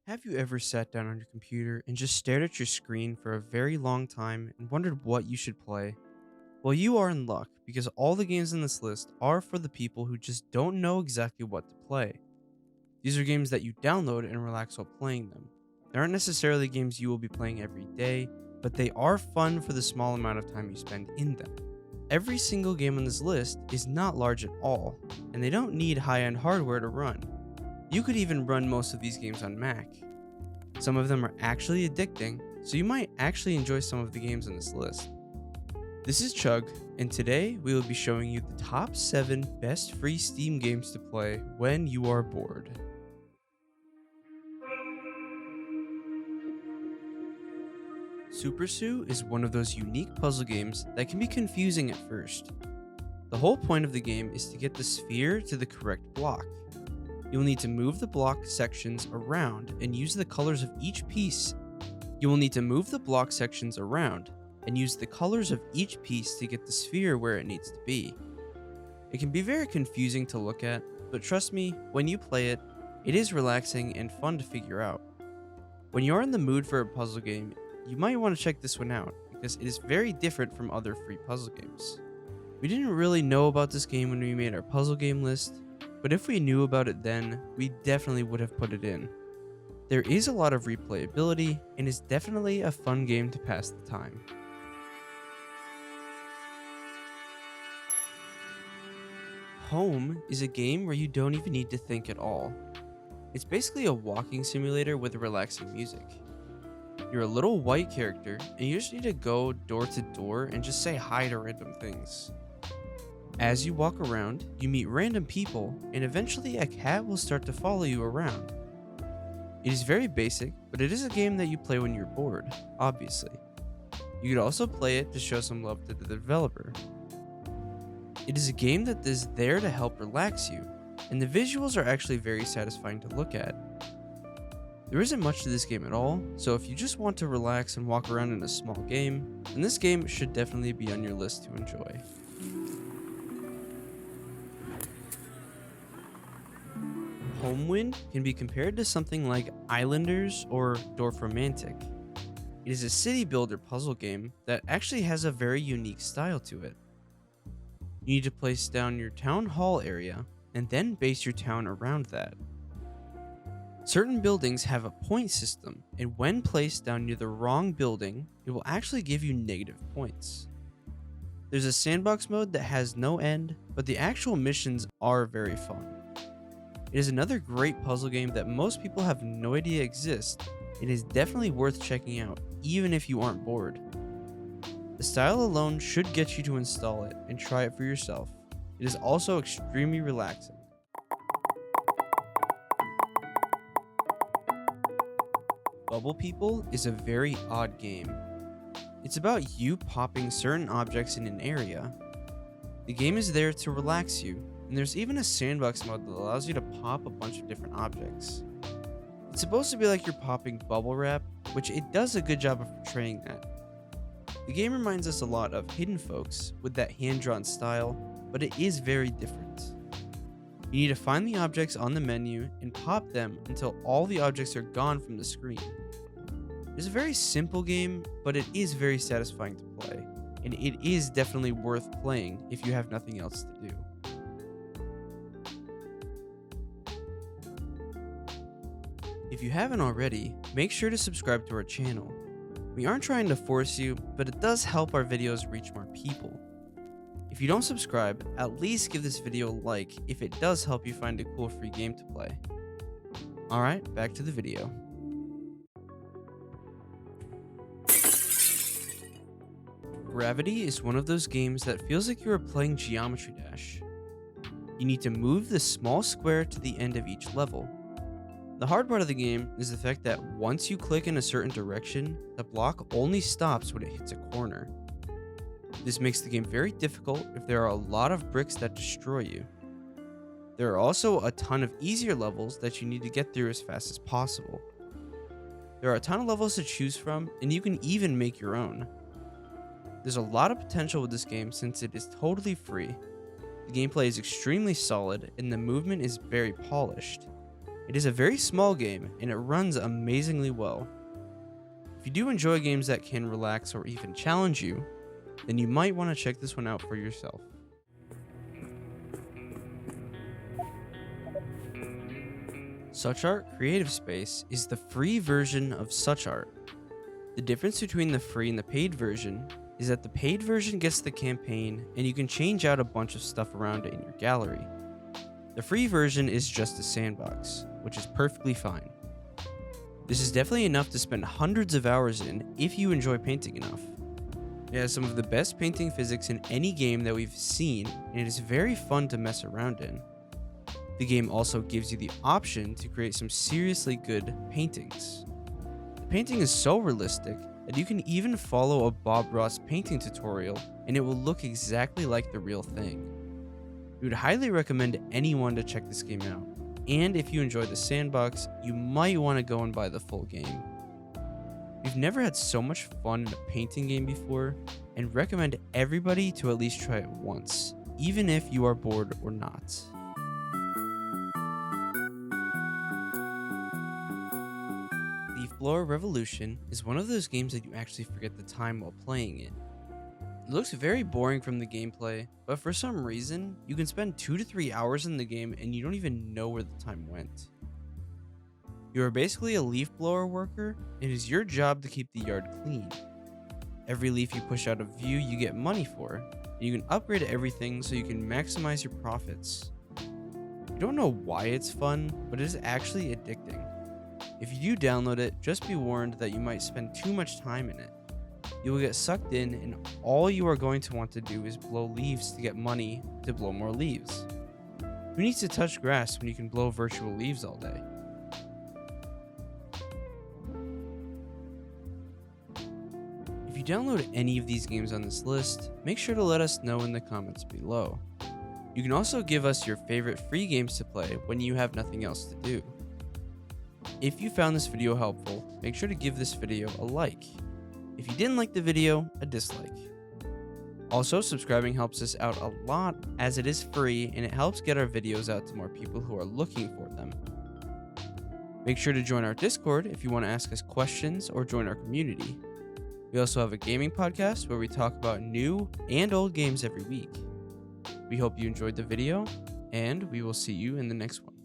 Have you ever sat down on your computer and just stared at your screen for a very long time and wondered what you should play? Well, you are in luck because all the games in this list are for the people who just don't know exactly what to play. These are games that you download and relax while playing them. They aren't necessarily games you will be playing every day, but they are fun for the small amount of time you spend in them. Every single game on this list is not large at all, and they don't need high-end hardware to run. You could even run most of these games on Mac. Some of them are actually addicting, so you might actually enjoy some of the games on this list. This is Chug, and today we will be showing you the top 7 best free Steam games to play when you are bored. Supersu is one of those unique puzzle games that can be confusing at first. The whole point of the game is to get the sphere to the correct block. You will need to move the block sections around and use the colors of each piece. You will need to move the block sections around and use the colors of each piece to get the sphere where it needs to be. It can be very confusing to look at, but trust me, when you play it, it is relaxing and fun to figure out. When you're in the mood for a puzzle game, you might want to check this one out because it is very different from other free puzzle games. We didn't really know about this game when we made our puzzle game list, but if we knew about it then, we definitely would have put it in. There is a lot of replayability and is definitely a fun game to pass the time. Home is a game where you don't even need to think at all. It's basically a walking simulator with relaxing music. You're a little white character and you just need to go door to door and just say hi to random things. As you walk around, you meet random people, and eventually a cat will start to follow you around. It is very basic, but it is a game that you play when you're bored, obviously. You could also play it to show some love to the developer. It is a game that is there to help relax you, and the visuals are actually very satisfying to look at. There isn't much to this game at all, so if you just want to relax and walk around in a small game, then this game should definitely be on your list to enjoy. Homewind can be compared to something like Islanders or Dorfromantik. It is a city builder puzzle game that actually has a very unique style to it. You need to place down your town hall area and then base your town around that. Certain buildings have a point system, and when placed down near the wrong building, it will actually give you negative points. There's a sandbox mode that has no end, but the actual missions are very fun. It is another great puzzle game that most people have no idea exists. It is definitely worth checking out, even if you aren't bored. The style alone should get you to install it and try it for yourself. It is also extremely relaxing. Bubble People is a very odd game. It's about you popping certain objects in an area. The game is there to relax you, and there's even a sandbox mode that allows you to pop a bunch of different objects. It's supposed to be like you're popping bubble wrap, which it does a good job of portraying that. The game reminds us a lot of Hidden Folks with that hand-drawn style, but it is very different. You need to find the objects on the menu and pop them until all the objects are gone from the screen. It's a very simple game, but it is very satisfying to play, and it is definitely worth playing if you have nothing else to do. If you haven't already, make sure to subscribe to our channel. We aren't trying to force you, but it does help our videos reach more people. If you don't subscribe, at least give this video a like if it does help you find a cool free game to play. Alright, back to the video. Gravity is one of those games that feels like you are playing Geometry Dash. You need to move the small square to the end of each level. The hard part of the game is the fact that once you click in a certain direction, the block only stops when it hits a corner. This makes the game very difficult if there are a lot of bricks that destroy you. There are also a ton of easier levels that you need to get through as fast as possible. There are a ton of levels to choose from, and you can even make your own. There's a lot of potential with this game since it is totally free. The gameplay is extremely solid, and the movement is very polished. It is a very small game and it runs amazingly well. If you do enjoy games that can relax or even challenge you, then you might want to check this one out for yourself. SuchArt Creative Space is the free version of SuchArt. The difference between the free and the paid version is that the paid version gets the campaign and you can change out a bunch of stuff around it in your gallery. The free version is just a sandbox, which is perfectly fine. This is definitely enough to spend hundreds of hours in if you enjoy painting enough. It has some of the best painting physics in any game that we've seen, and it is very fun to mess around in. The game also gives you the option to create some seriously good paintings. The painting is so realistic that you can even follow a Bob Ross painting tutorial and it will look exactly like the real thing. We would highly recommend anyone to check this game out, and if you enjoy the sandbox, you might want to go and buy the full game. We've never had so much fun in a painting game before, and recommend everybody to at least try it once, even if you are bored or not. Leaf Blower Revolution is one of those games that you actually forget the time while playing it. It looks very boring from the gameplay, but for some reason, you can spend 2 to 3 hours in the game and you don't even know where the time went. You are basically a leaf blower worker, and it is your job to keep the yard clean. Every leaf you push out of view you get money for, and you can upgrade everything so you can maximize your profits. You don't know why it's fun, but it is actually addicting. If you do download it, just be warned that you might spend too much time in it. You will get sucked in, and all you are going to want to do is blow leaves to get money to blow more leaves. Who needs to touch grass when you can blow virtual leaves all day? If you download any of these games on this list, make sure to let us know in the comments below. You can also give us your favorite free games to play when you have nothing else to do. If you found this video helpful, make sure to give this video a like. If you didn't like the video, a dislike. Also, subscribing helps us out a lot as it is free and it helps get our videos out to more people who are looking for them. Make sure to join our Discord if you want to ask us questions or join our community. We also have a gaming podcast where we talk about new and old games every week. We hope you enjoyed the video, and we will see you in the next one.